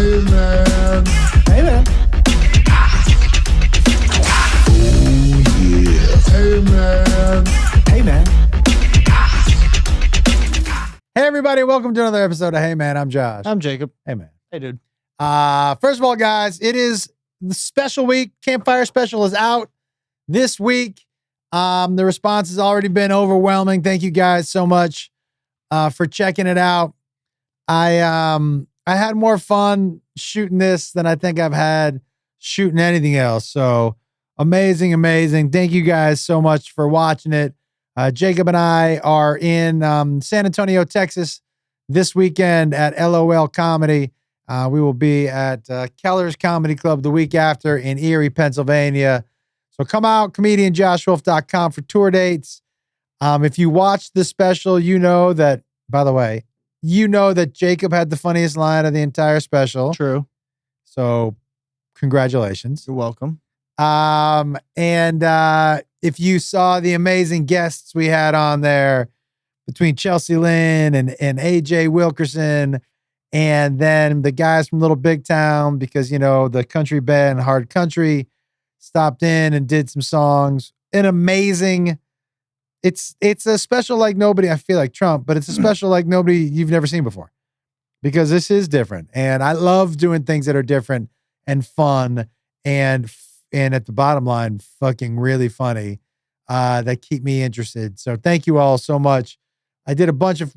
Hey man. Hey man. Oh yeah. Hey man. Hey man. Hey everybody, welcome to another episode of Hey Man. I'm Josh. I'm Jacob. Hey man. Hey, dude. First of all, guys, it is the special week. Campfire Special is out this week. The response has already been overwhelming. Thank you guys so much for checking it out. I had more fun shooting this than I think I've had shooting anything else. So amazing. Thank you guys so much for watching it. Jacob and I are in San Antonio, Texas this weekend at LOL Comedy. We will be at Keller's Comedy Club the week after in Erie, Pennsylvania. So come out, comedianjoshwolf.com for tour dates. If you watched the special, you know that, by the way, you know that Jacob had the funniest line of the entire special. True. So congratulations. You're welcome. If you saw the amazing guests we had on there between Chelsea Lynn and AJ Wilkerson, and then the guys from Little Big Town, because, you know, the country band Hard Country stopped in and did some songs. An amazing, it's a special like nobody, I feel like Trump, but it's a special like nobody you've never seen before, because this is different. And I love doing things that are different and fun and at the bottom line, fucking really funny, that keep me interested. So thank you all so much. I did a bunch of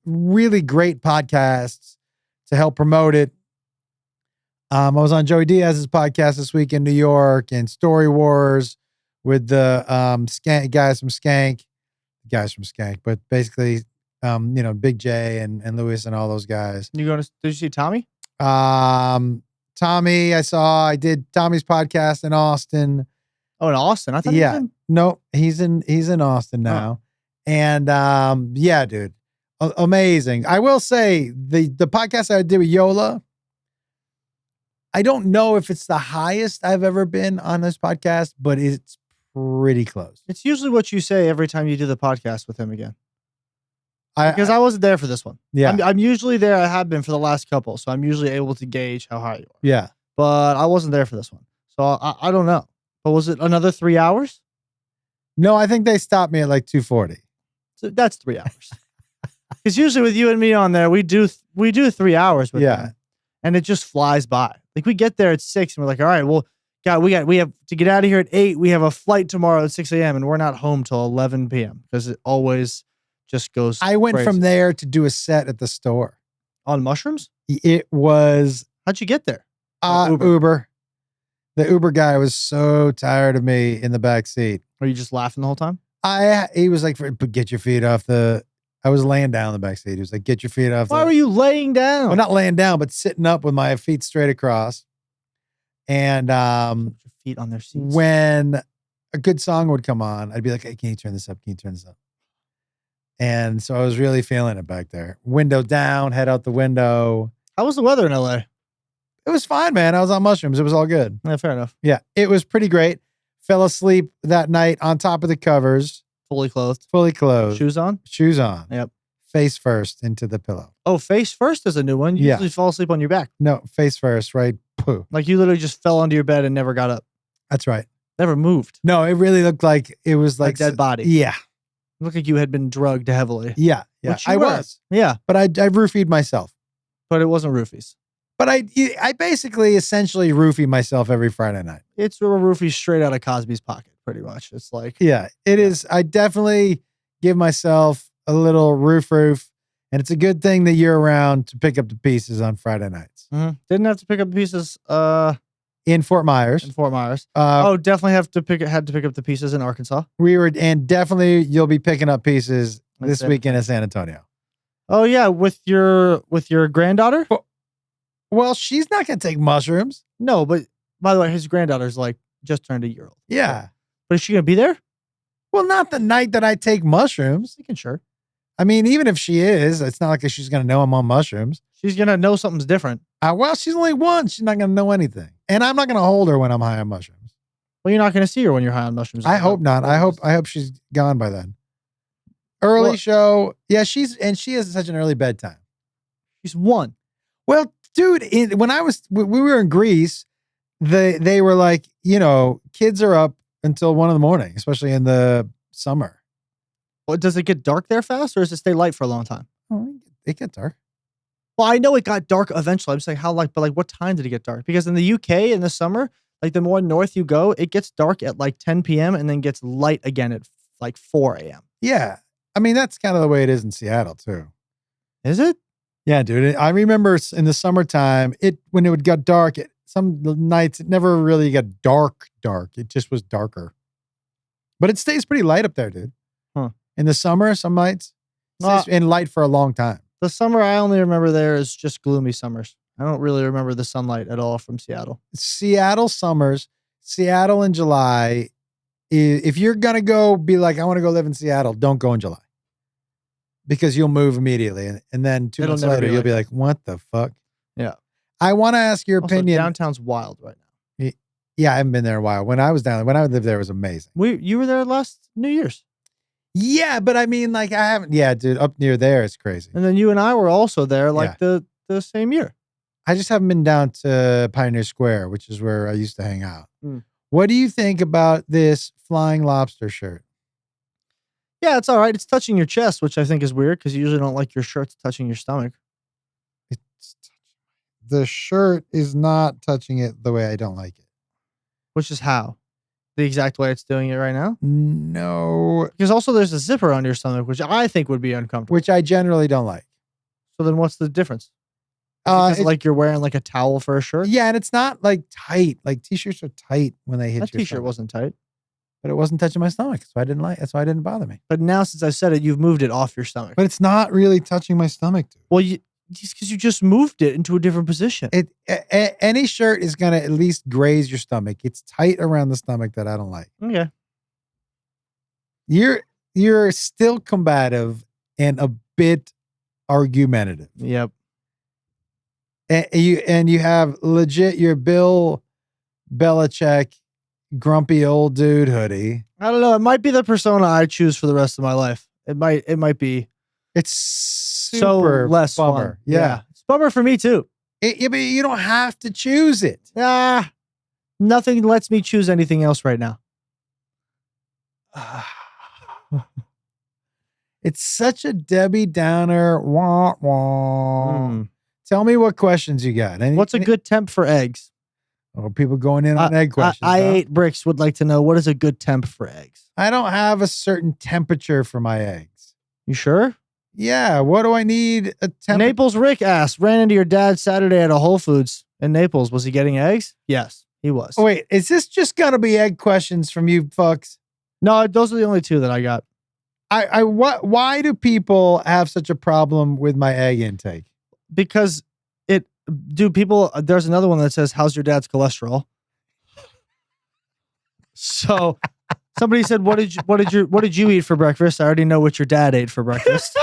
really great podcasts to help promote it. I was on Joey Diaz's podcast this week in New York, and Story Wars with the guys from Skank, but basically, Big J and Lewis and all those guys. Did you see Tommy? Tommy, I did Tommy's podcast in Austin. Oh, in Austin? I thought he was in... No, he's in Austin now. Huh. And dude, amazing. I will say the podcast I did with Yola, I don't know if it's the highest I've ever been on this podcast, but it's pretty close. It's usually what you say every time you do the podcast with him again. Because I wasn't there for this one. Yeah. I'm usually there. I have been for the last couple, so I'm usually able to gauge how high you are. Yeah. But I wasn't there for this one. So I don't know. But was it another 3 hours? No, I think they stopped me at like 2:40. So that's 3 hours. Because usually with you and me on there, we do 3 hours with them, and it just flies by. Like we get there at 6 and we're like, all right, well, God, we have to get out of here at 8. We have a flight tomorrow at 6 a.m. and we're not home till 11 p.m. because it always just goes. I went crazy. From there to do a set at the store. On mushrooms? It was. How'd you get there? Uber. The Uber guy was so tired of me in the back seat. Were you just laughing the whole time? He was like, get your feet off the. I was laying down in the back seat. He was like, get your feet off. Why were you laying down? Well, not laying down, but sitting up with my feet straight across. And your feet on their seats. When a good song would come on, I'd be like, hey, can you turn this up? Can you turn this up? And so I was really feeling it back there. Window down, head out the window. How was the weather in LA? It was fine, man. I was on mushrooms. It was all good. Yeah, fair enough. Yeah, it was pretty great. Fell asleep that night on top of the covers. Fully clothed. Shoes on? Shoes on. Yep. Face first into the pillow. Oh, face first is a new one. You usually fall asleep on your back. No, face first, right? Poo. Like you literally just fell onto your bed and never got up. That's right. Never moved. No, it really looked like it was like a dead body. Yeah. It looked like you had been drugged heavily. Yeah. I was. Yeah. But I roofied myself. But it wasn't roofies. But I basically essentially roofie myself every Friday night. It's a roofie straight out of Cosby's pocket, pretty much. It's like. Yeah, it is. I definitely give myself a little roof. And it's a good thing that you're around to pick up the pieces on Friday nights. Mm-hmm. Didn't have to pick up the pieces in Fort Myers. Definitely had to pick up the pieces in Arkansas. And definitely you'll be picking up pieces this weekend in San Antonio. Oh yeah, with your granddaughter? Well, she's not going to take mushrooms. No, but by the way, his granddaughter's like just turned a year old. Yeah. But is she going to be there? Well, not the night that I take mushrooms. You can sure. I mean, even if she is, it's not like she's going to know I'm on mushrooms. She's going to know something's different. Well, she's only one. She's not going to know anything. And I'm not going to hold her when I'm high on mushrooms. Well, you're not going to see her when you're high on mushrooms. I hope not. I hope she's gone by then. Early show. Yeah, she has such an early bedtime. She's one. Well, dude, when we were in Greece, they were like, kids are up until 1 a.m, especially in the summer. Well, does it get dark there fast, or does it stay light for a long time? Oh, it gets dark. Well, I know it got dark eventually. I'm saying but what time did it get dark? Because in the UK in the summer, like the more north you go, it gets dark at like 10 p.m. and then gets light again at like 4 a.m. Yeah. I mean, that's kind of the way it is in Seattle too. Is it? Yeah, dude. I remember in the summertime, when it would get dark, some nights it never really got dark. It just was darker. But it stays pretty light up there, dude. Huh. In the summer, some nights, it stays in light for a long time. The summer I only remember there is just gloomy summers. I don't really remember the sunlight at all from Seattle. Seattle summers, Seattle in July. If you're going to go be like, I want to go live in Seattle, don't go in July. Because you'll move immediately. And then 2 months later, you'll be like, what the fuck? Yeah. I want to ask your opinion. Downtown's wild right now. Yeah, I haven't been there in a while. When I lived there, it was amazing. You were there last New Year's. Yeah, but I mean, like, I haven't. Yeah, dude, up near there, it's crazy. And then you and I were also there the same year. I just haven't been down to Pioneer Square, which is where I used to hang out. Mm. What do you think about this Flying Lobster shirt? Yeah, it's all right. It's touching your chest, which I think is weird because you usually don't like your shirts touching your stomach. The shirt is not touching it the way I don't like it. Which is how? The exact way it's doing it right now? No. Because also there's a zipper on your stomach, which I think would be uncomfortable. Which I generally don't like. So then what's the difference? It's like you're wearing like a towel for a shirt? Yeah, and it's not like tight. Like t-shirts are tight when they hit that your t-shirt stomach. wasn't tight. But it wasn't touching my stomach. So I didn't like it. That's why it didn't bother me. But now since I said it, you've moved it off your stomach. But it's not really touching my stomach, dude. Well, just because you just moved it into a different position. Any shirt is going to at least graze your stomach. It's tight around the stomach that I don't like. Okay. You're still combative and a bit argumentative. Yep. And you have legit your Bill Belichick grumpy old dude hoodie. I don't know. It might be the persona I choose for the rest of my life. It might be. It's super so less bummer. fun. Yeah. It's bummer for me too. But you don't have to choose it. Nothing lets me choose anything else right now. It's such a Debbie Downer. Wah, wah. Tell me what questions you got. What's a good temp for eggs? Oh, people going in on egg questions. I ate bricks would like to know, what is a good temp for eggs? I don't have a certain temperature for my eggs. You sure? Yeah. What do I need a temperature? Naples Rick asked, ran into your dad Saturday at a Whole Foods in Naples. Was he getting eggs? Yes, he was. Oh, wait, is this just going to be egg questions from you fucks? No, those are the only two that I got. Why do people have such a problem with my egg intake? Because there's another one that says, how's your dad's cholesterol? So somebody said, what did you eat for breakfast? I already know what your dad ate for breakfast.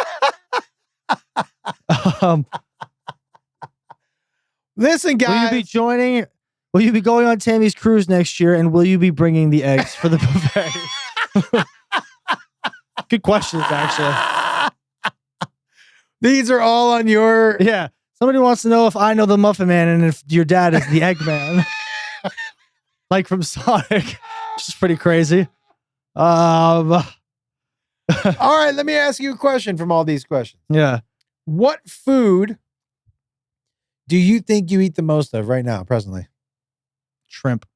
Listen, guys. Will you be going on Tammy's cruise next year? And will you be bringing the eggs for the buffet? Good questions, actually. These are all on your... Yeah. Somebody wants to know if I know the Muffin Man and if your dad is the Eggman. Like from Sonic. Which is pretty crazy. All right, let me ask you a question from all these questions. Yeah. What food do you think you eat the most of right now, presently? Shrimp.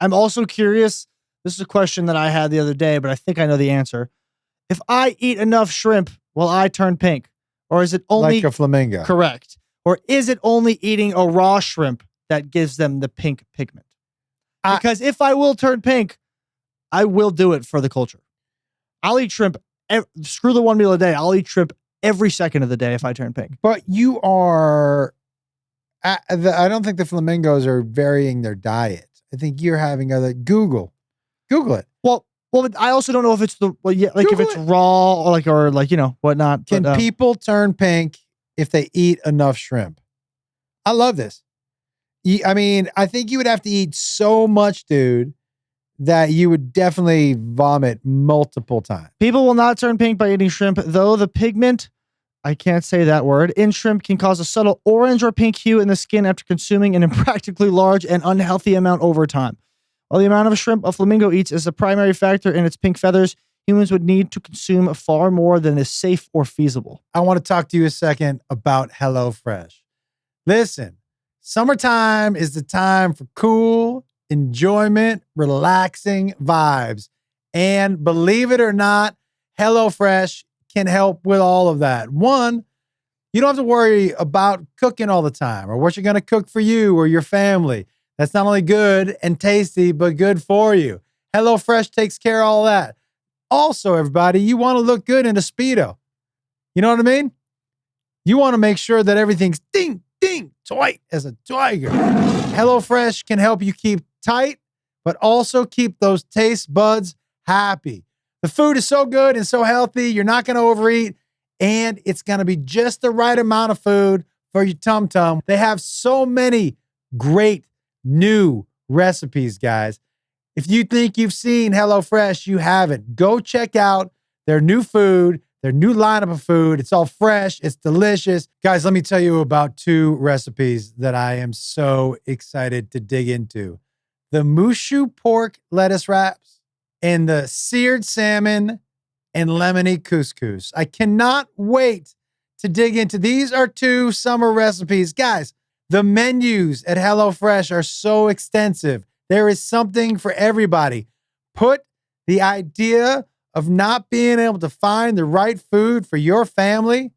I'm also curious. This is a question that I had the other day, but I think I know the answer. If I eat enough shrimp, will I turn pink? Or is it only... Like a flamingo. Correct. Or is it only eating a raw shrimp that gives them the pink pigment? Because if I will turn pink, I will do it for the culture. I'll eat shrimp. Screw the one meal a day. I'll eat shrimp every second of the day if I turn pink. But you are... I don't think the flamingos are varying their diet. I think you're having other... Google it. Well, I also don't know if it's if it's raw or whatnot. Can people turn pink if they eat enough shrimp? I love this. I think you would have to eat so much, dude, that you would definitely vomit multiple times. People will not turn pink by eating shrimp, though the pigment I can't say that word, in shrimp can cause a subtle orange or pink hue in the skin after consuming an impractically large and unhealthy amount over time. While the amount of shrimp a flamingo eats is a primary factor in its pink feathers, humans would need to consume far more than is safe or feasible. I want to talk to you a second about HelloFresh. Listen, summertime is the time for cool, enjoyment, relaxing vibes. And believe it or not, HelloFresh can help with all of that. One, you don't have to worry about cooking all the time or what you're going to cook for you or your family. That's not only good and tasty, but good for you. HelloFresh takes care of all that. Also, everybody, you want to look good in a Speedo. You know what I mean? You want to make sure that everything's ding, ding, tight as a tiger. HelloFresh can help you keep tight, but also keep those taste buds happy. The food is so good and so healthy, you're not going to overeat, and it's going to be just the right amount of food for your tum-tum. They have so many great new recipes, guys. If you think you've seen HelloFresh, you haven't. Go check out their new food, their new lineup of food. It's all fresh. It's delicious. Guys, let me tell you about 2 recipes that I am so excited to dig into. The Mushu pork lettuce wraps and the seared salmon and lemony couscous. I cannot wait to dig into. These are 2 summer recipes. Guys, the menus at HelloFresh are so extensive. There is something for everybody. Put the idea of not being able to find the right food for your family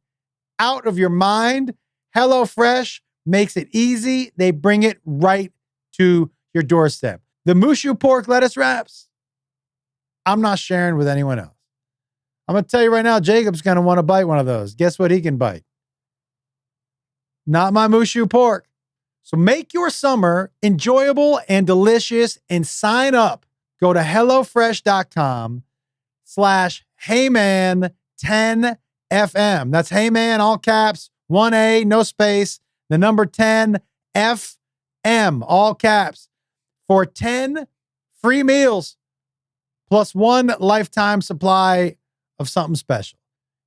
out of your mind. HelloFresh makes it easy. They bring it right to your doorstep. The Mushu pork lettuce wraps, I'm not sharing with anyone else. I'm going to tell you right now, Jacob's going to want to bite one of those. Guess what he can bite? Not my Mushu pork. So make your summer enjoyable and delicious and sign up. Go to HelloFresh.com/Heyman10FM. That's Heyman, all caps, 1A, no space, the number 10 FM, all caps, for 10 free meals plus 1 lifetime supply of something special.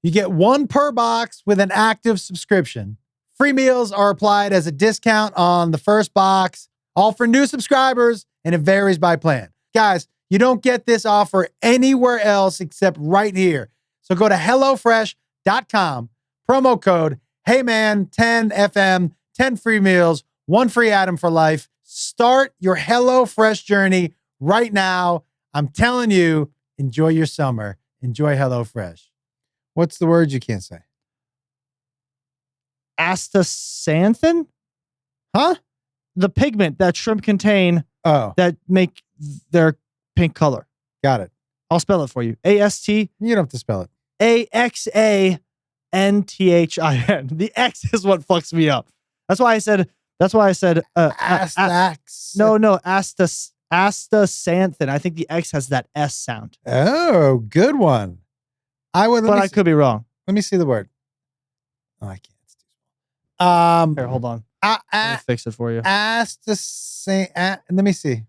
You get 1 per box with an active subscription. Free meals are applied as a discount on the first box, all for new subscribers, and it varies by plan. Guys, you don't get this offer anywhere else except right here. So go to HelloFresh.com, promo code HeyMan10FM, 10 free meals, 1 free item for life. Start your HelloFresh journey right now. I'm telling you, enjoy your summer. Enjoy HelloFresh. What's the word you can't say? Astaxanthin? Huh? The pigment that shrimp contain Oh, that make their pink color. got it. I'll spell it for you. AST You don't have to spell it. AXANTHIN. The X is what fucks me up. That's why I said Astax. no, astaxanthin. I think the X has that S sound. Oh, good one. But I could be wrong. Let me see the word. Oh, I can't. Here, hold on. Let me fix it for you. Let me see.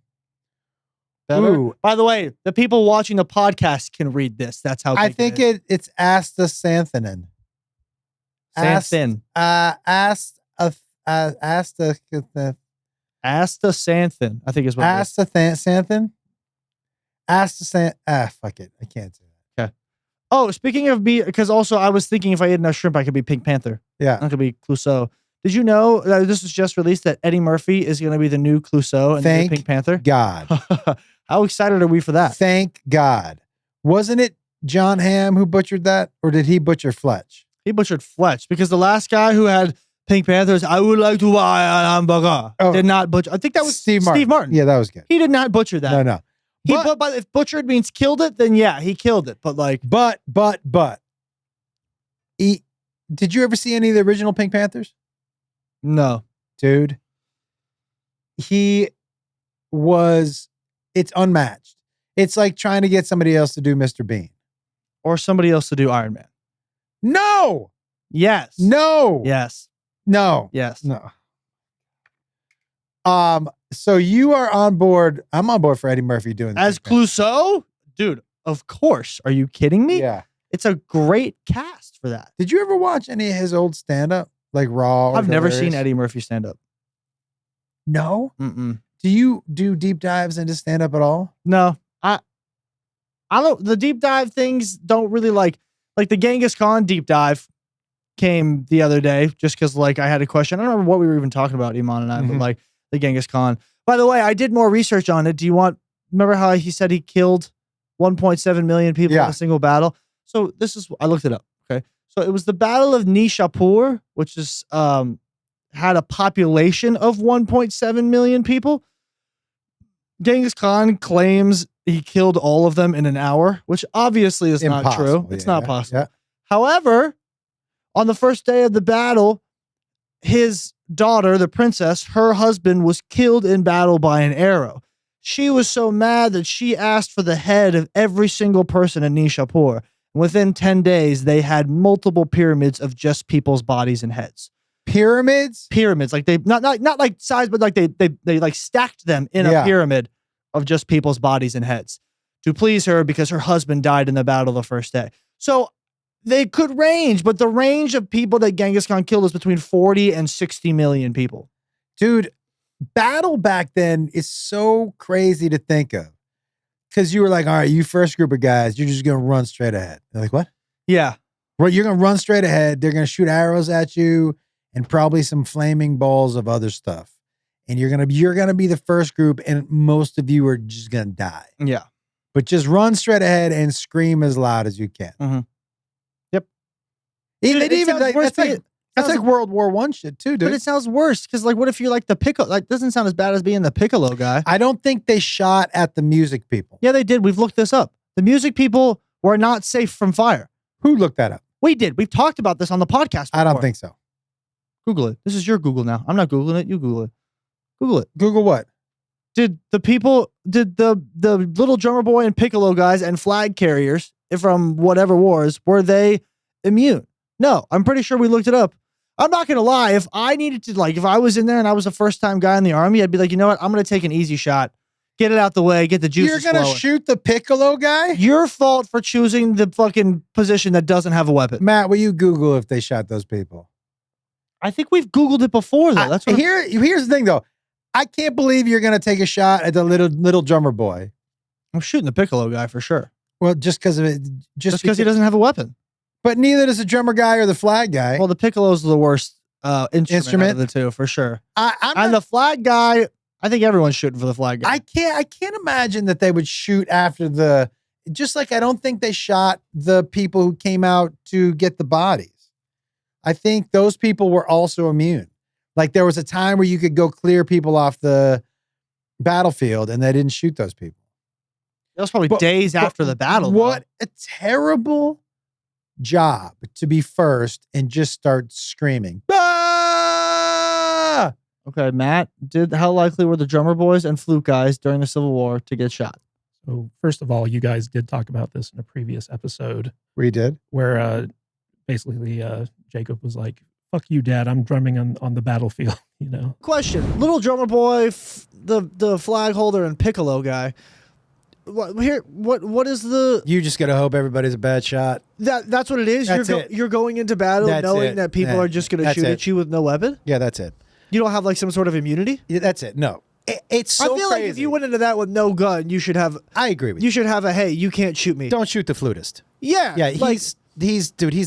Better? Ooh. By the way, the people watching the podcast can read this. That's how big I think it's astaxanthin. Xanthin. Astaxanthin, I think is what it is. Astaxanthin. Fuck it. I can't say that. Okay. Oh, speaking of me, because also I was thinking if I ate enough shrimp, I could be Pink Panther. Yeah. I could be Clouseau. Did you know that this was just released that Eddie Murphy is going to be the new Clouseau and the new Pink Panther? God. How excited are we for that? Thank God. Wasn't it John Hamm who butchered that? Or did he butcher Fletch? He butchered Fletch because the last guy who had Pink Panthers, I would like to buy an hamburger, did not butcher. I think that was Steve Martin. Yeah, that was good. He did not butcher that. No. But if butchered means killed it, then yeah, he killed it. But like, But. Did you ever see any of the original Pink Panthers? no. Dude. It's unmatched. It's like trying to get somebody else to do Mr. Bean. Or somebody else to do Iron Man. No. Yes. No. Yes. No. Yes. No. So you are on board. I'm on board for Eddie Murphy doing this. As Clouseau? Dude, of course. Are you kidding me? Yeah. It's a great cast for that. Did you ever watch any of his old stand-up, like Raw? Or I've never seen Hilarious? Eddie Murphy stand up. No. Mm-mm. Do you do deep dives into stand-up at all? No, I don't. The deep dive things don't really like the Genghis Khan deep dive came the other day just because like I had a question. I don't remember what we were even talking about, Iman and I, but like the Genghis Khan. By the way, I did more research on it. Remember how he said he killed 1.7 million people in a single battle? So I looked it up. Okay. So it was the Battle of Nishapur, which is, had a population of 1.7 million people. Genghis Khan claims he killed all of them in an hour, which obviously is not true. It's not possible. Yeah. However, on the first day of the battle, his daughter, the princess, her husband was killed in battle by an arrow. She was so mad that she asked for the head of every single person in Nishapur. Within 10 days, they had multiple pyramids of just people's bodies and heads. Pyramids? Pyramids, like they not like size, but like they like stacked them in a pyramid of just people's bodies and heads to please her because her husband died in the battle the first day. So they could range, but the range of people that Genghis Khan killed is between 40 and 60 million people. Dude, battle back then is so crazy to think of. Because you were like, all right, you first group of guys, you're just going to run straight ahead. They're like, what? Yeah. Well, you're going to run straight ahead. They're going to shoot arrows at you and probably some flaming balls of other stuff. And you're going to be the first group, and most of you are just going to die. Yeah. But just run straight ahead and scream as loud as you can. Mm-hmm. Yep. That's like World War I shit too, dude. But it sounds worse because, like, what if you're like the Piccolo? Like, doesn't sound as bad as being the Piccolo guy. I don't think they shot at the music people. Yeah, they did. We've looked this up. The music people were not safe from fire. Who looked that up? We did. We've talked about this on the podcast before. I don't think so. Google it. This is your Google now. I'm not Googling it. You Google it. Google it. Google what? Did the little drummer boy and Piccolo guys and flag carriers from whatever wars, were they immune? No, I'm pretty sure we looked it up. I'm not going to lie. If I needed to, like, if I was in there and I was a first time guy in the army, I'd be like, you know what? I'm going to take an easy shot. Get it out the way. Get the juices You're going to shoot the Piccolo guy? Your fault for choosing the fucking position that doesn't have a weapon. Matt, will you Google if they shot those people? I think we've Googled it before, though. That's what here's the thing, though. I can't believe you're going to take a shot at the little drummer boy. I'm shooting the Piccolo guy for sure. Well, just because of it. Just because he doesn't have a weapon. But neither does the drummer guy or the flag guy. Well, the Piccolo's the worst instrument of the two, for sure. And the flag guy, I think everyone's shooting for the flag guy. I can't imagine that they would shoot after just like I don't think they shot the people who came out to get the bodies. I think those people were also immune. Like there was a time where you could go clear people off the battlefield and they didn't shoot those people. That was probably days after the battle. What a terrible job to be first and just start screaming. Ah! Okay, Matt, how likely were the drummer boys and flute guys during the Civil War to get shot? So first of all, you guys did talk about this in a previous episode. We did? Where basically Jacob was like, fuck you, Dad, I'm drumming on the battlefield, you know? Question. Little drummer boy, the flag holder, and Piccolo guy. What is the... You just got to hope everybody's a bad shot. That's what it is? You're going into battle knowing that people are just going to shoot at you with no weapon? Yeah, that's it. You don't have like some sort of immunity? Yeah, that's it. No. It's so I feel crazy. like if you went into that with no gun, you should have... I agree with you. You should have a, hey, you can't shoot me. Don't shoot the flutist. Yeah. Yeah, he's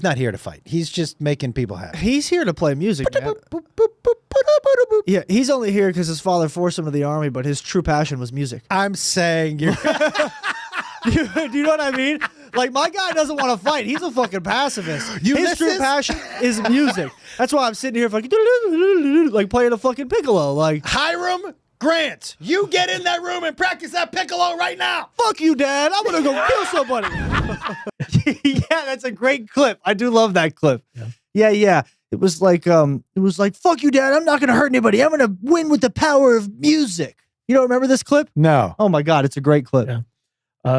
not here to fight. He's just making people happy. He's here to play music, man. Yeah, he's only here because his father forced him to the army, but his true passion was music. I'm saying you're... Do you know what I mean? Like, my guy doesn't want to fight. He's a fucking pacifist. His true passion is music. That's why I'm sitting here fucking like playing a fucking piccolo. Like, Hiram Grant, you get in that room and practice that piccolo right now. Fuck you, Dad. I'm gonna go kill somebody. Yeah, that's a great clip. I do love that clip. Yeah. It was like, fuck you, Dad. I'm not gonna hurt anybody. I'm gonna win with the power of music. You don't remember this clip? No. Oh my God, it's a great clip. Yeah.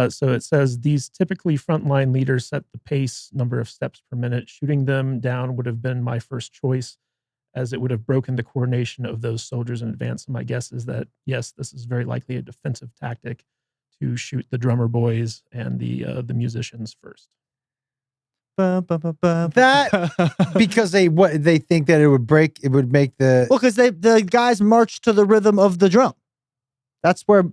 So it says these typically frontline leaders set the pace, number of steps per minute. Shooting them down would have been my first choice, as it would have broken the coordination of those soldiers in advance. And my guess is that, yes, this is very likely a defensive tactic to shoot the drummer boys and the musicians first. That- because they think that it would make the well, because the guys march to the rhythm of the drum. That's where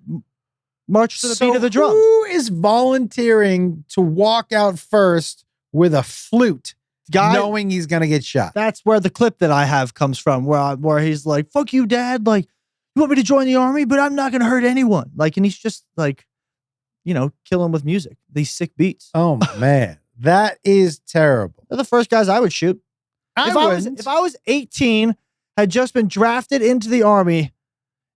march to the beat of the drum. Who is volunteering to walk out first with a flute, Guy, knowing he's gonna get shot? that's where the clip that I have comes from, where he's like, "Fuck you, Dad! Like, you want me to join the army, but I'm not gonna hurt anyone." Like, and he's just like, killing with music. These sick beats. Oh man, that is terrible. They're the first guys I would shoot. If I was 18, had just been drafted into the army,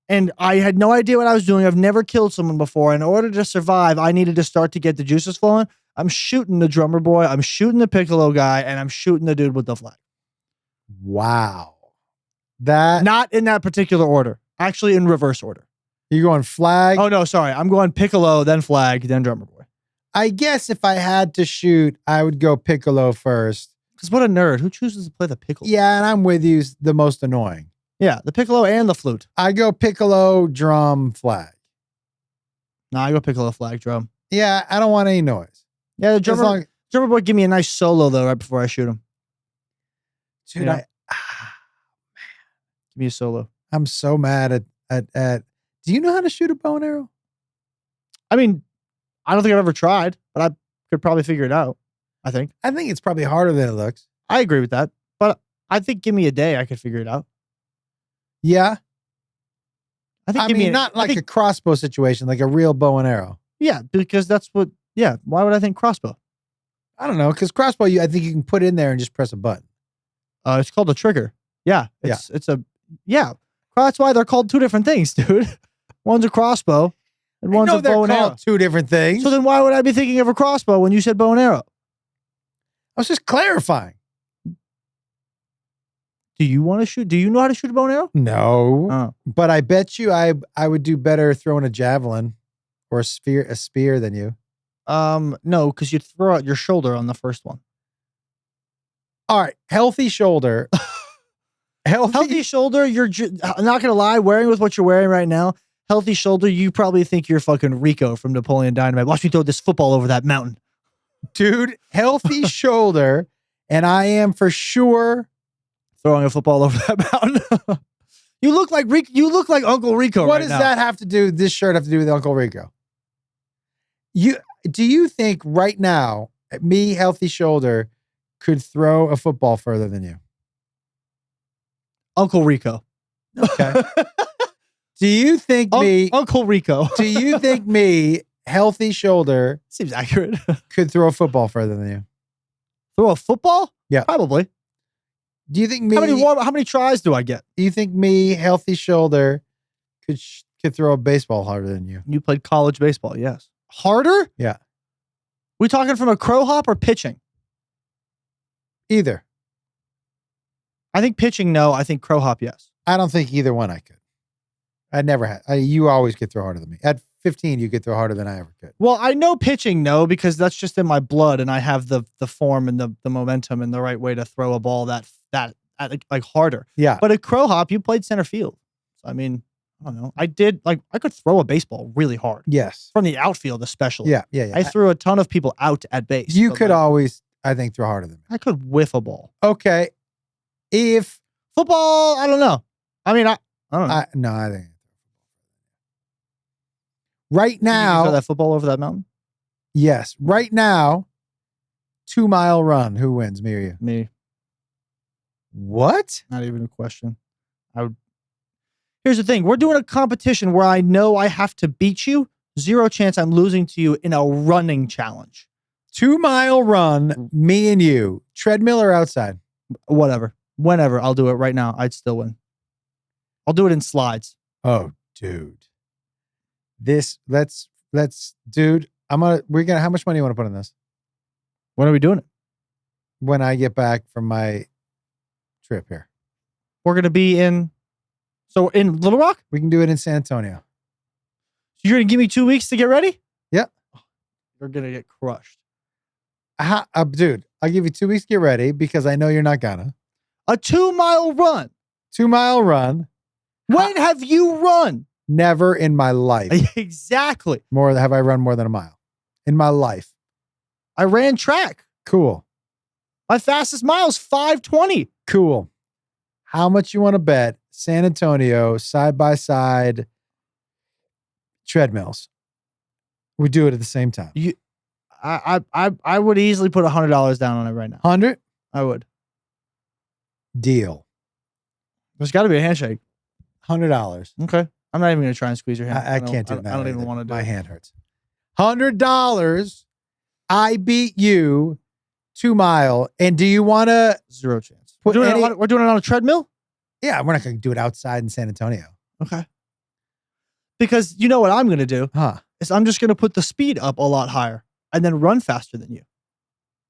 and I had no idea what I was doing. I've never killed someone before. In order to survive, I needed to start to get the juices flowing. I'm shooting the drummer boy. I'm shooting the Piccolo guy, and I'm shooting the dude with the flag. Wow, that Not in that particular order. Actually, in reverse order. you're going flag. Oh no, sorry. I'm going Piccolo, then flag, then drummer boy. I guess if I had to shoot, I would go Piccolo first. Because what a nerd. Who chooses to play the Piccolo? Yeah, and I'm with you. The most annoying. Yeah, the Piccolo and the flute. I go Piccolo, drum, flag. No, I go Piccolo, flag, drum. Yeah, I don't want any noise. Yeah, the As long- drummer boy, give me a nice solo though, right before I shoot him. dude, Yeah. Give me a solo. I'm so mad at. Do you know how to shoot a bow and arrow? I mean, I don't think I've ever tried, but I could probably figure it out. I think. I think it's probably harder than it looks. I agree with that. But I think give me a day, I could figure it out. Yeah, I think I mean, not like a crossbow situation, like a real bow and arrow. Yeah, because that's what. Yeah, why would I think crossbow? I don't know, because crossbow, I think you can put in there and just press a button. It's called a trigger. Yeah, it's a That's why they're called two different things, dude. One's a crossbow, and one's a bow and arrow. Two different things. So then, why would I be thinking of a crossbow when you said bow and arrow? I was just clarifying. Do you want to shoot? Do you know how to shoot a bow and arrow? No, Oh. but I bet you I would do better throwing a javelin or a spear than you. No, because you'd throw out your shoulder on the first one. All right, healthy shoulder. Healthy shoulder, I'm not gonna lie, wearing with what you're wearing right now, healthy shoulder, you probably think you're fucking Rico from Napoleon Dynamite. Watch me throw this football over that mountain. Dude, healthy shoulder, and I am for sure Throwing a football over that mountain. You look like Rico. You look like Uncle Rico. What right does now. that have to do? This shirt have to do with Uncle Rico? Do you think right now me, healthy shoulder, could throw a football further than you? Uncle Rico? Okay. Do you think me? Uncle Rico? Do you think me, healthy shoulder, Seems accurate. could throw a football further than you? Throw a football? Yeah. Probably. Do you think me? How many tries do I get? Do you think me, healthy shoulder, could throw a baseball harder than you? You played college baseball, yes. Harder? Yeah. We talking from a crow hop or pitching? Either. I think pitching, no. I think crow hop, yes. I don't think either one I could. I never had. You always could throw harder than me. At 15, you could throw harder than I ever could. Well, I know pitching, no, because that's just in my blood, and I have the form and the momentum and the right way to throw a ball that like harder. Yeah. But at crow hop, you played center field. So, I mean, I don't know. I could throw a baseball really hard Yes. from the outfield, especially. Yeah. I threw a ton of people out at base. You but, could like, always, I think, throw harder than me. I could whiff a ball. Okay. If Football, I don't know. I mean, I don't know. no, I think right You can throw now, that football over that mountain? yes, right now, 2 mile run. Who wins, me or you? Me. What? Not even a question. Here's the thing. We're doing a competition where I know I have to beat you. Zero chance I'm losing to you in a running challenge. 2 mile run, me and you, treadmill or outside? Whatever. Whenever. I'll do it right now. I'd still win. I'll do it in slides. Oh, dude. Dude, how much money you want to put in this? When are we doing it? When I get back from my trip here. We're going to be in Little Rock? We can do it in San Antonio. So you're going to give me 2 weeks to get ready? Yeah. You're going to get crushed. Dude, I'll give you 2 weeks to get ready because I know you're not gonna. A 2 mile run. 2 mile run. When have you run? Never in my life. Exactly. Have I run more than a mile in my life? I ran track. Cool. My fastest mile is 5:20. Cool. How much you want to bet San Antonio side by side treadmills? We do it at the same time. I would easily put $100 down on it right now. 100? I would. Deal. There's got to be a handshake. $100. Okay. I'm not even going to try and squeeze your hand. I can't do that. I don't even want to do My it. hand hurts. $100. I beat you 2 mile. And do you want to? Zero chance. We're doing it on a treadmill? Yeah, we're not going to do it outside in San Antonio. Okay. Because you know what I'm going to do? Huh. Is I'm just going to put the speed up a lot higher and then run faster than you.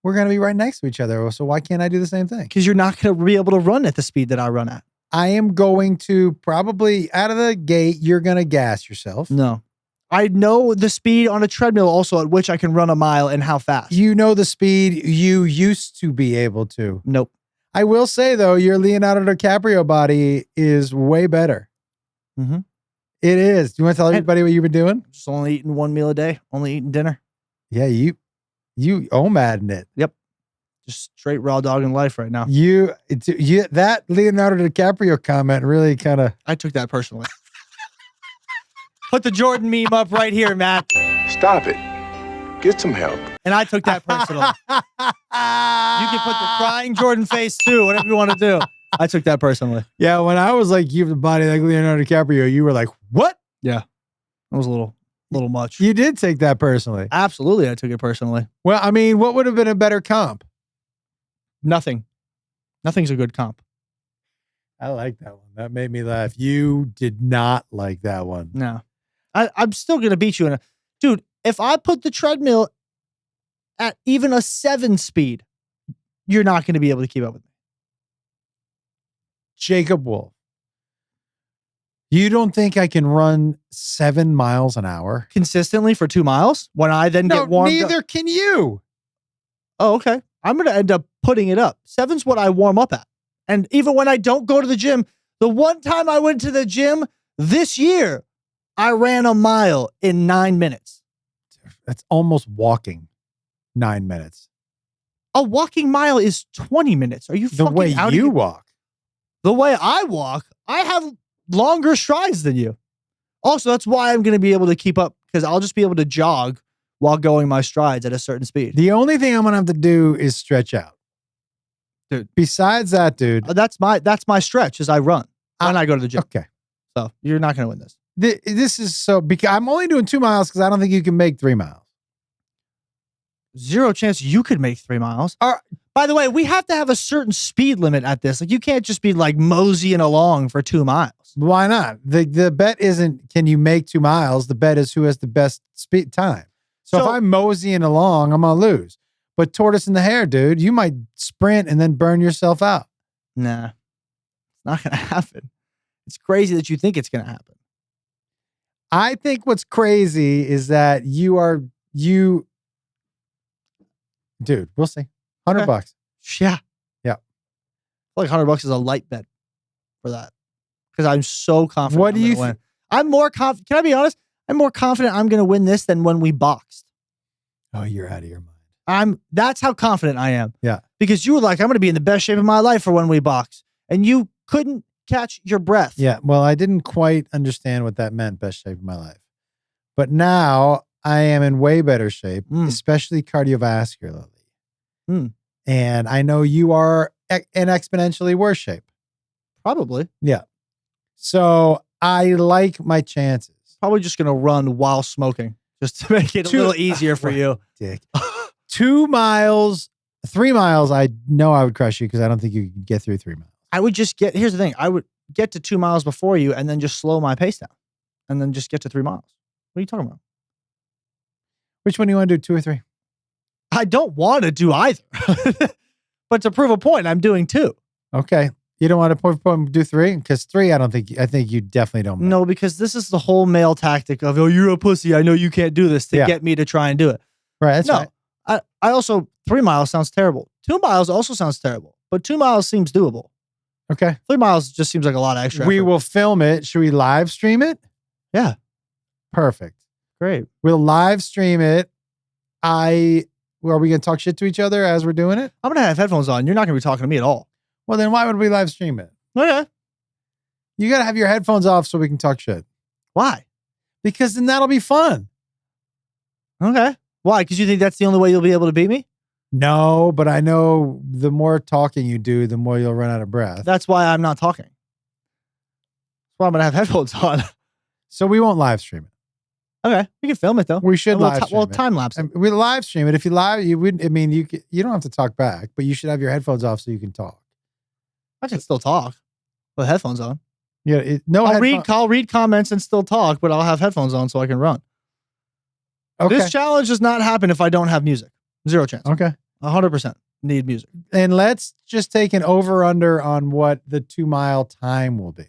We're going to be right next to each other. So why can't I do the same thing? Because you're not going to be able to run at the speed that I run at. I am going to probably out of the gate, you're going to gas yourself. No. I know the speed on a treadmill also at which I can run a mile and how fast. You know the speed you used to be able to. Nope. I will say, though, your Leonardo DiCaprio body is way better. Mm-hmm. It is. Do you want to tell everybody what you've been doing? Just only eating one meal a day. Only eating dinner. Yeah, you OMADing it. Yep. Just straight raw dog in life right now. That Leonardo DiCaprio comment really kind of. I took that personally. Put the Jordan meme up right here, Matt. Stop it. Get some help. And I took that personally. You can put the crying Jordan face too, whatever you want to do. I took that personally. Yeah, when I was like, you have the body like Leonardo DiCaprio, you were like, what? Yeah. It was a little much. You did take that personally. Absolutely, I took it personally. Well, I mean, what would have been a better comp? Nothing. Nothing's a good comp. I like that one. That made me laugh. You did not like that one. No. I'm still going to beat you in a... Dude, if I put the treadmill at even a 7 speed, you're not going to be able to keep up with me. Jacob Wolf, you don't think I can run 7 miles an hour? Consistently for 2 miles? When I then get warmed up? Neither can you. Oh, okay. I'm going to end up putting it up. 7's what I warm up at. And even when I don't go to the gym, the one time I went to the gym this year, I ran a mile in 9 minutes. That's almost walking 9 minutes. A walking mile is 20 minutes. Are you The fucking way out you of your... walk. The way I walk, I have longer strides than you. Also, that's why I'm going to be able to keep up, because I'll just be able to jog while going my strides at a certain speed. The only thing I'm going to have to do is stretch out. Dude. Besides that, dude. That's my stretch as I run when I go to the gym. Okay. So you're not going to win this. This is so, because I'm only doing 2 miles because I don't think you can make 3 miles. Zero chance you could make 3 miles. By the way, we have to have a certain speed limit at this. Like, you can't just be like moseying along for 2 miles. Why not? The bet isn't can you make 2 miles. The bet is who has the best speed time. So if I'm moseying along, I'm going to lose. But tortoise in the hare, dude, you might sprint and then burn yourself out. Nah, it's not going to happen. It's crazy that you think it's going to happen. I think what's crazy is that dude, we'll see. $100. Yeah. Yeah. I feel like $100 is a light bet for that. Because I'm so confident. What do you win. I'm more confident. Can I be honest? I'm more confident I'm going to win this than when we boxed. Oh, you're out of your mind. That's how confident I am. Yeah. Because you were like, I'm going to be in the best shape of my life for when we box. And you couldn't catch your breath. Yeah. Well, I didn't quite understand what that meant, best shape of my life. But now I am in way better shape, especially cardiovascularly. And I know you are in exponentially worse shape. Probably. Yeah. So I like my chances. Probably just going to run while smoking just to make it a little easier for you. Dick. 2 miles, 3 miles, I know I would crush you because I don't think you could get through 3 miles. I would just here's the thing. I would get to 2 miles before you and then just slow my pace down and then just get to 3 miles. What are you talking about? Which one do you want to do, 2 or 3? I don't want to do either. But to prove a point, I'm doing 2. Okay. You don't want to do 3? Because 3, I think you definitely don't. No, because this is the whole male tactic of, oh, you're a pussy. I know you can't do this to get me to try and do it. Right. That's right. I also, 3 miles sounds terrible. 2 miles also sounds terrible, but 2 miles seems doable. Okay. 3 miles just seems like a lot of extra We effort. will film it. Should we live stream it? Yeah. Perfect. Great. We'll live stream it. Are we going to talk shit to each other as we're doing it? I'm going to have headphones on. You're not going to be talking to me at all. Well, then why would we live stream it? Okay. You got to have your headphones off so we can talk shit. Why? Because then that'll be fun. Okay. Why? Because you think that's the only way you'll be able to beat me? No, but I know the more talking you do, the more you'll run out of breath. That's why I'm not talking. That's why I'm going to have headphones on. So we won't live stream it. Okay. We can film it though. We should live stream We'll it. time lapse it. We live stream it. If you live, you wouldn't. I mean, you don't have to talk back, but you should have your headphones off so you can talk. I can still talk with headphones on. Yeah, I'll read comments and still talk, but I'll have headphones on so I can run. Okay. This challenge does not happen if I don't have music. 0 chance. Okay. 100% need music. And let's just take an over-under on what the 2-mile time will be.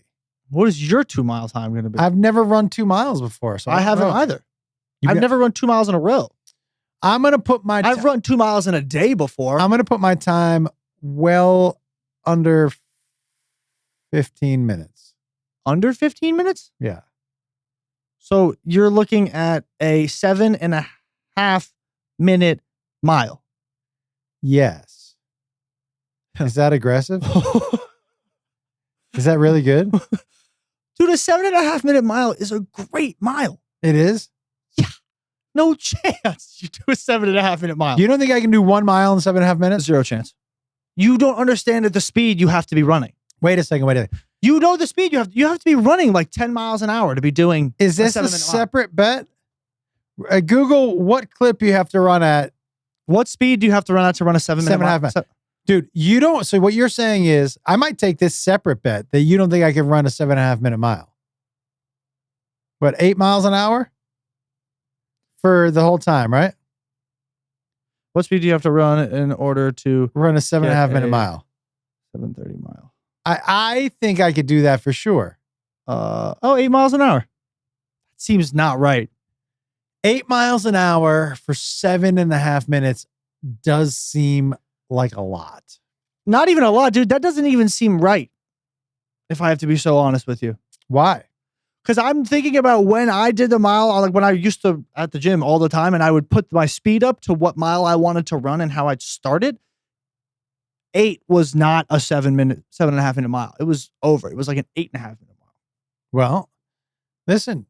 What is your 2 mile time going to be? I've never run 2 miles before, so I haven't either. I've never run 2 miles in a row. I'm going to put my... I've run 2 miles in a day before. I'm going to put my time well under 15 minutes. Under 15 minutes? Yeah. So you're looking at a 7.5 minute mile. Yes. Is that aggressive? Is that really good? Dude, a 7.5 minute mile is a great mile. It is? Yeah. No chance you do a 7.5 minute mile. You don't think I can do 1 mile in 7.5 minutes? 0 chance. You don't understand at the speed you have to be running. Wait a second. You know the speed you have to be running like 10 miles an hour to be doing. Is this a separate bet? Google what clip you have to run at. What speed do you have to run at to run a 7.5 minute? Dude, you don't. So what you're saying is I might take this separate bet that you don't think I can run a 7.5 minute mile. But 8 miles an hour for the whole time, right? What speed do you have to run in order to run a 7.5 minute mile? 7:30 mile. I think I could do that for sure. 8 miles an hour. Seems not right. 8 miles an hour for 7.5 minutes does seem like a lot. Not even a lot, dude. That doesn't even seem right. If I have to be so honest with you. Why? Because I'm thinking about when I did the mile, like when I used to at the gym all the time, and I would put my speed up to what mile I wanted to run and how I started. 8 was not a 7.5 minute mile. It was over. It was like an 8.5 minute mile. Well, listen,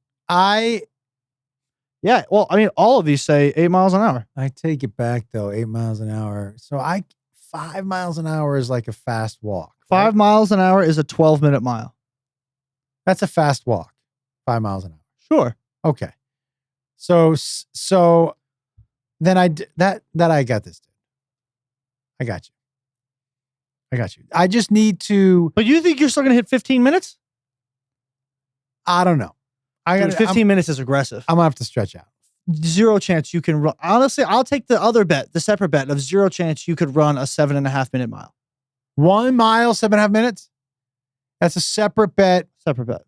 yeah, well, I mean, all of these say 8 miles an hour. I take it back though, 8 miles an hour. So 5 miles an hour is like a fast walk. Right? 5 miles an hour is a 12-minute mile. That's a fast walk. 5 miles an hour. Sure. Okay. So then I got this. I got you. I just need to. But you think you're still going to hit 15 minutes? I don't know. 15 minutes is aggressive. I'm going to have to stretch out. 0 chance you can run. Honestly, I'll take the other bet, the separate bet of 0 chance you could run a 7.5 minute mile. 1 mile, 7.5 minutes? That's a separate bet. Separate bet.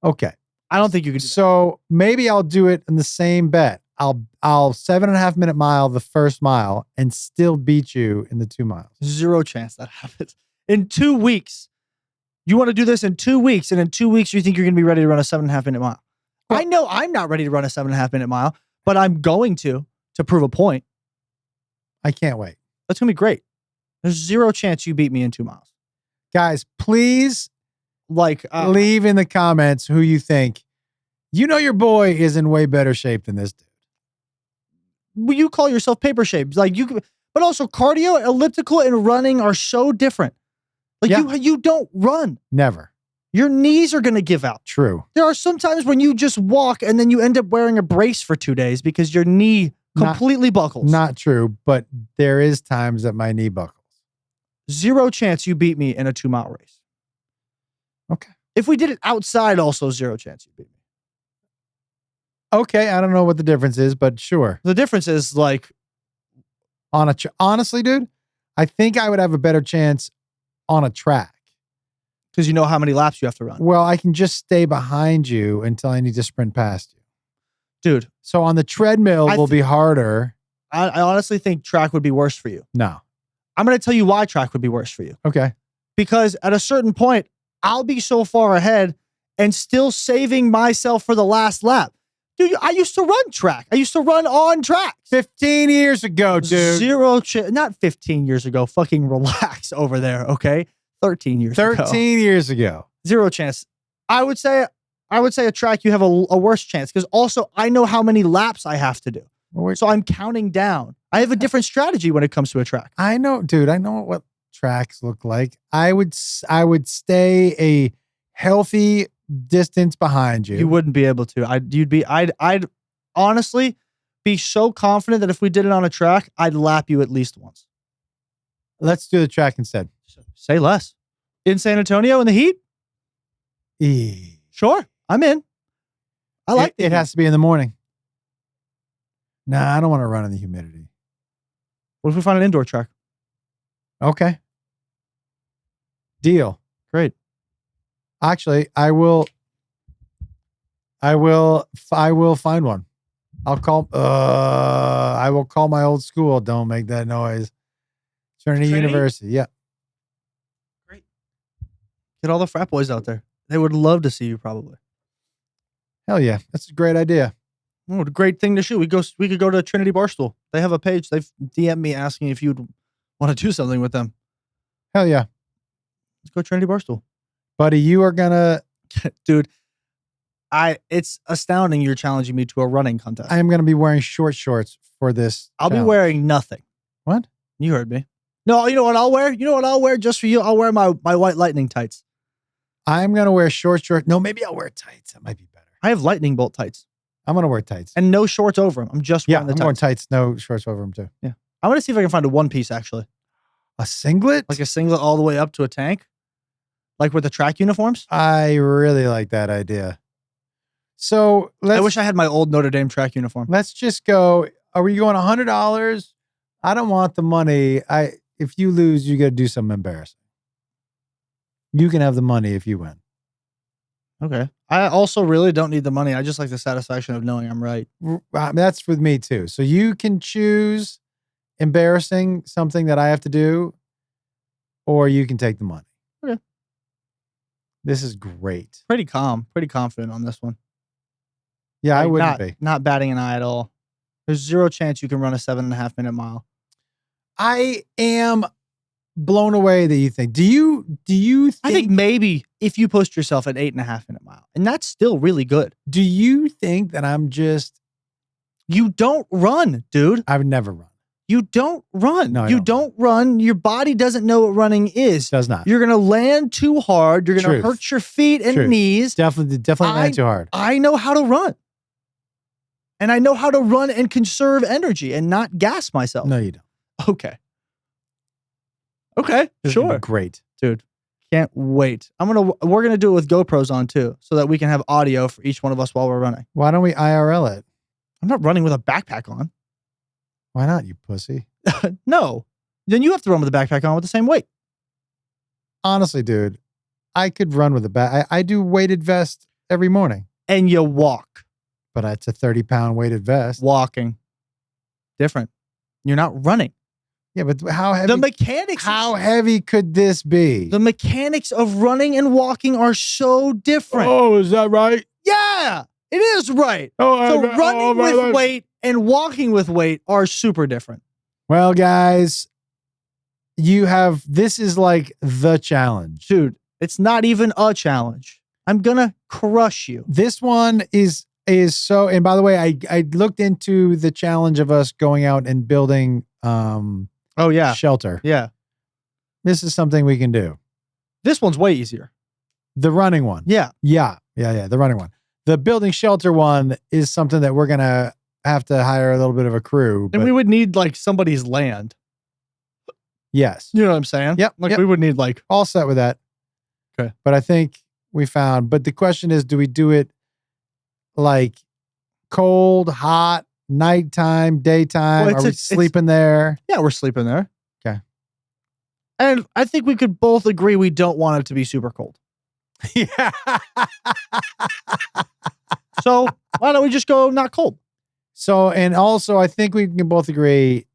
Okay. I don't think you could do that. So maybe I'll do it in the same bet. I'll 7.5 minute mile the first mile and still beat you in the 2 miles. 0 chance that happens. In 2 weeks. You want to do this in 2 weeks, and in 2 weeks, you think you're going to be ready to run a 7.5 minute mile. I know I'm not ready to run a 7.5 minute mile, but I'm going to prove a point. I can't wait. That's going to be great. There's 0 chance you beat me in 2 miles. Guys, please leave in the comments who you think. You know your boy is in way better shape than this dude. Well, you call yourself paper shaped. But also cardio, elliptical, and running are so different. You don't run. Never. Your knees are going to give out. True. There are some times when you just walk and then you end up wearing a brace for 2 days because your knee completely buckles. Not true, but there is times that my knee buckles. 0 chance you beat me in a 2 mile race. Okay. If we did it outside, also 0 chance you beat me. Okay, I don't know what the difference is, but sure. The difference is honestly, dude, I think I would have a better chance on a track. Because you know how many laps you have to run. Well, I can just stay behind you until I need to sprint past you. Dude. So on the treadmill will be harder. I honestly think track would be worse for you. No. I'm going to tell you why track would be worse for you. Okay. Because at a certain point, I'll be so far ahead and still saving myself for the last lap. Dude, I used to run track. I used to run on track. 15 years ago, dude. Zero chance. Not 15 years ago. Fucking relax over there, okay? 13 years ago. 13 years ago. Zero chance. I would say a track you have a worse chance because also I know how many laps I have to do. So I'm counting down. I have a different strategy when it comes to a track. I know, dude. I know what tracks look like. I would stay a healthy distance behind you. You wouldn't be able to. I'd honestly be so confident that if we did it on a track, I'd lap you at least once. Let's do the track instead. Say less. In San Antonio in the heat? Sure. I'm in. I like it. It has to be in the morning. Nah, I don't want to run in the humidity. What if we find an indoor track? Okay. Deal. Great. Actually, I will find one. I will call my old school. Don't make that noise. Trinity University. Yeah. Great. Get all the frat boys out there. They would love to see you probably. Hell yeah. That's a great idea. Oh, what a great thing to shoot. We could go to Trinity Barstool. They have a page. They've DM'd me asking if you'd want to do something with them. Hell yeah. Let's go Trinity Barstool. Buddy, you are gonna dude. It's astounding you're challenging me to a running contest. I am gonna be wearing shorts for this. I'll be wearing nothing. What? You heard me. No, you know what I'll wear? You know what I'll wear just for you? I'll wear my white lightning tights. I'm gonna wear short. No, maybe I'll wear tights. That might be better. I have lightning bolt tights. I'm gonna wear tights. And no shorts over them. I'm just wearing the tights. I'm wearing tights, no shorts over them too. Yeah. I'm gonna see if I can find a one piece actually. A singlet? Like a singlet all the way up to a tank? Like with the track uniforms? I really like that idea. So I wish I had my old Notre Dame track uniform. Let's just go. Are we going $100? I don't want the money. If you lose, you got to do something embarrassing. You can have the money if you win. Okay. I also really don't need the money. I just like the satisfaction of knowing I'm right. That's with me too. So you can choose embarrassing, something that I have to do, or you can take the money. Okay. This is great. Pretty confident on this one. Yeah, I wouldn't be. Not batting an eye at all. There's zero chance you can run a 7.5 minute mile. I am blown away that you think. Do you think? I think maybe if you pushed yourself at 8.5 minute mile, and that's still really good. Do you think that I'm just? You don't run, dude. I've never run. You don't run. No, you don't run. Your body doesn't know what running is. Does not. You're going to land too hard. You're going to hurt your feet and knees. Definitely land too hard. I know how to run. And I know how to run and conserve energy and not gas myself. No, you don't. Okay. Sure. Great. Dude, can't wait. We're going to do it with GoPros on too, so that we can have audio for each one of us while we're running. Why don't we IRL it? I'm not running with a backpack on. Why not, you pussy? No. Then you have to run with a backpack on with the same weight. Honestly, dude, I could run with a back. I do weighted vest every morning. And you walk. But it's a 30-pound weighted vest. Walking. Different. You're not running. Yeah, but how heavy? The mechanics. How heavy could this be? The mechanics of running and walking are so different. Oh, is that right? Yeah, it is right. So running with weight and walking with weight are super different. Well, guys, this is like the challenge. Dude, it's not even a challenge. I'm gonna crush you. This one is so, and by the way, I looked into the challenge of us going out and building shelter. Yeah. This is something we can do. This one's way easier. The running one. Yeah. Yeah. The running one. The building shelter one is something that we're going to have to hire a little bit of a crew. And we would need like somebody's land. Yes. You know what I'm saying? Yep. We would need like. All set with that. Okay. But I think but the question is, do we do it like cold, hot, nighttime, daytime? Are we sleeping there? Yeah, we're sleeping there. Okay. And I think we could both agree we don't want it to be super cold. Yeah. So why don't we just go not cold? So, and also I think we can both agree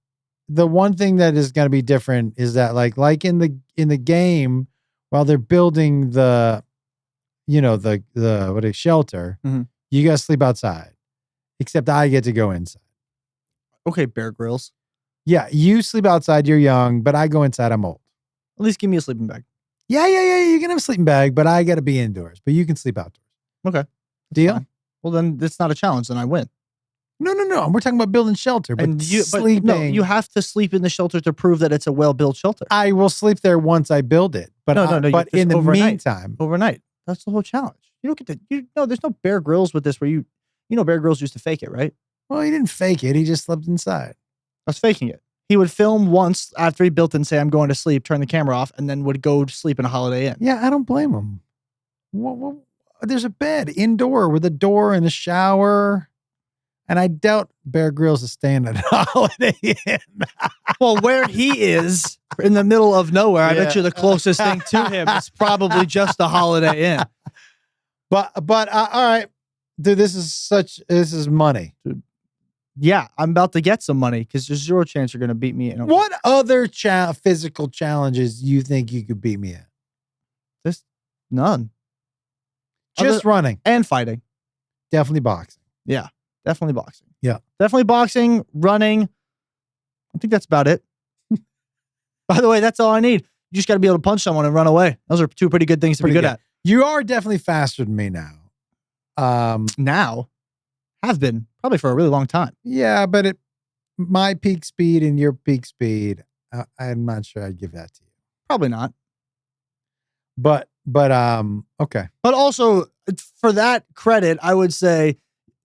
the one thing that is going to be different is that like in the game, while they're building the shelter, mm-hmm. you guys sleep outside. except I get to go inside. Okay, Bear Grylls. Yeah, you sleep outside, you're young, but I go inside, I'm old. At least give me a sleeping bag. Yeah, you can have a sleeping bag, but I got to be indoors, but you can sleep outdoors. Okay. Deal? Fine. Well, then it's not a challenge, then I win. No. We're talking about building shelter, but sleeping. No, you have to sleep in the shelter to prove that it's a well-built shelter. I will sleep there once I build it. But No. But in the overnight. meantime. Overnight. That's the whole challenge. You don't get to, there's no Bear Grylls with this where Bear Grylls used to fake it, right? Well, he didn't fake it. He just slept inside. I was faking it. He would film once after he built it and say, I'm going to sleep, turn the camera off, and then would go to sleep in a Holiday Inn. Yeah, I don't blame him. Well, there's a bed indoor with a door and a shower. And I doubt Bear Grylls is staying at a Holiday Inn. Well, where he is in the middle of nowhere, I bet you the closest thing to him is probably just a Holiday Inn. But all right, dude, this is money. Dude, yeah, I'm about to get some money because there's zero chance you're going to beat me. What other physical challenges you think you could beat me at? There's none. Just running. And fighting. Definitely boxing. Yeah, definitely boxing. Yeah. Definitely boxing, running. I think that's about it. By the way, that's all I need. You just got to be able to punch someone and run away. Those are two pretty good things to be good at. You are definitely faster than me now. Now, have been probably for a really long time. Yeah, but my peak speed and your peak speed, I'm not sure I'd give that to you. Probably not. But okay. But also, for that credit, I would say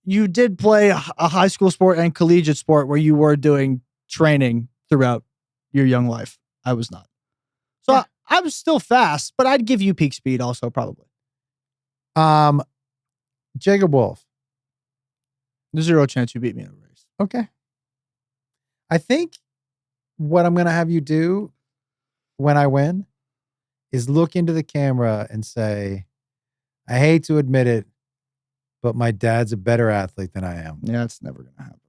you did play a high school sport and collegiate sport where you were doing training throughout your young life. I was not. So yeah. I was still fast, but I'd give you peak speed also probably. Jacob Wolf. There's zero chance you beat me in a race. Okay. I think what I'm going to have you do when I win is look into the camera and say, I hate to admit it, but my dad's a better athlete than I am. Yeah, it's never going to happen.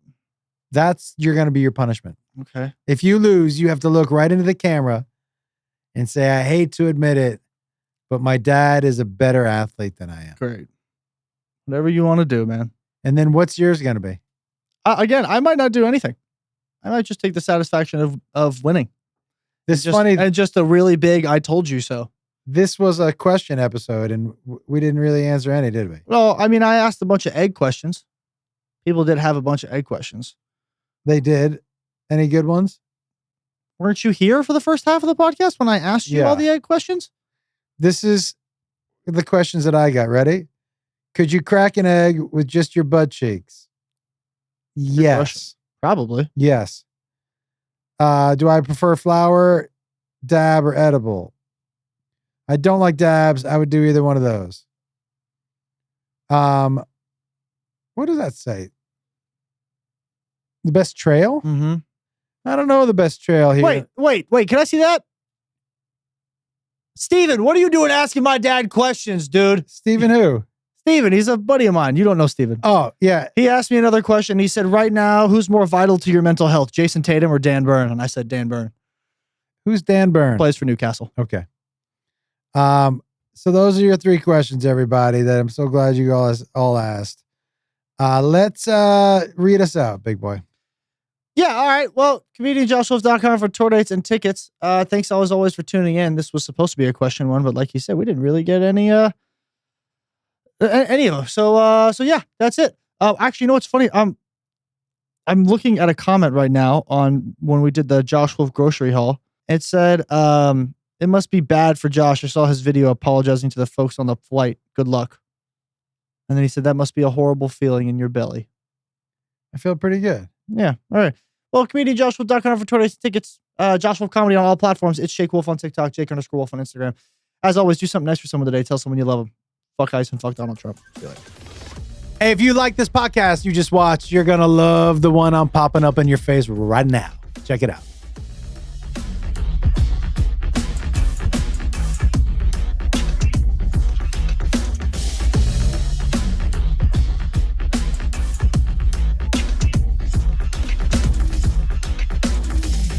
You're going to be your punishment. Okay. If you lose, you have to look right into the camera and say, I hate to admit it, but my dad is a better athlete than I am. Great. Whatever you want to do, man. And then what's yours going to be? Again, I might not do anything. I might just take the satisfaction of winning. This is funny. And just a really big, I told you so. This was a question episode and we didn't really answer any, did we? Well, I mean, I asked a bunch of egg questions. People did have a bunch of egg questions. They did. Any good ones? Weren't you here for the first half of the podcast when I asked you all the egg questions? This is the questions that I got. Ready? Could you crack an egg with just your butt cheeks? Yes. Probably. Yes. Do I prefer flour, dab, or edible? I don't like dabs. I would do either one of those. What does that say? The best trail? Mm-hmm. I don't know the best trail here. Wait. Can I see that? Steven, what are you doing asking my dad questions, dude? Steven who? Steven, he's a buddy of mine. You don't know Steven. Oh, yeah. He asked me another question. He said, right now, who's more vital to your mental health, Jason Tatum or Dan Byrne? And I said, Dan Byrne. Who's Dan Byrne? Plays for Newcastle. Okay. So those are your three questions, everybody, that I'm so glad you all asked. Let's read us out, big boy. Yeah, all right. Well, comedianjoshwolf.com for tour dates and tickets. Thanks as always for tuning in. This was supposed to be a question one, but like you said, we didn't really get any of them. So yeah, that's it. Actually, you know what's funny? I'm looking at a comment right now on when we did the Josh Wolf grocery haul. It said, it must be bad for Josh. I saw his video apologizing to the folks on the flight. Good luck. And then he said, that must be a horrible feeling in your belly. I feel pretty good. Yeah. All right. Well, comedianjoshwolf.com for tour dates and tickets. Josh Wolf Comedy on all platforms. It's Shake Wolf on TikTok, Jake_Wolf on Instagram. As always, do something nice for someone today. Tell someone you love them. Fuck ICE and fuck Donald Trump. See you later. Hey, if you like this podcast you just watched, you're going to love the one I'm popping up in your face right now. Check it out.